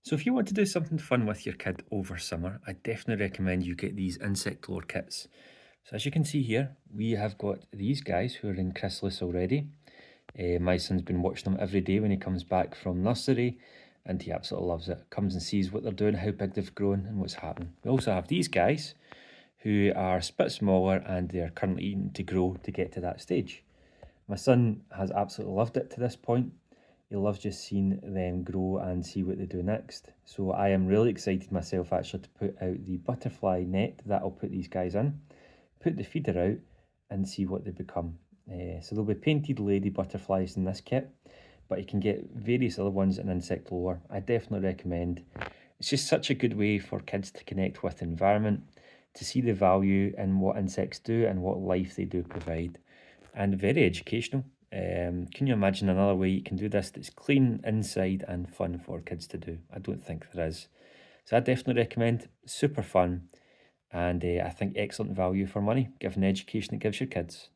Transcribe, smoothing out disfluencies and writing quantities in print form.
So if you want to do something fun with your kid over summer, I definitely recommend you get these insect lore kits. So as you can see here, we have got these guys who are in chrysalis already. My son's been watching them every day when he comes back from nursery, and he absolutely loves it. Comes and sees what they're doing, how big they've grown, and what's happening. We also have these guys who are a bit smaller and they're currently eating to grow to get to that stage. My son has absolutely loved it to this point. He loves just seeing them grow and see what they do next. So I am really excited myself actually to put out the butterfly net that I'll put these guys in, put the feeder out and see what they become. So there'll be painted lady butterflies in this kit, but you can get various other ones in insect lore. I definitely recommend. It's just such a good way for kids to connect with the environment, to see the value in what insects do and what life they do provide, and very educational. Can you imagine another way you can do this that's clean inside and fun for kids to do? I don't think there is. So I definitely recommend. Super fun, and I think excellent value for money, given the education it gives your kids.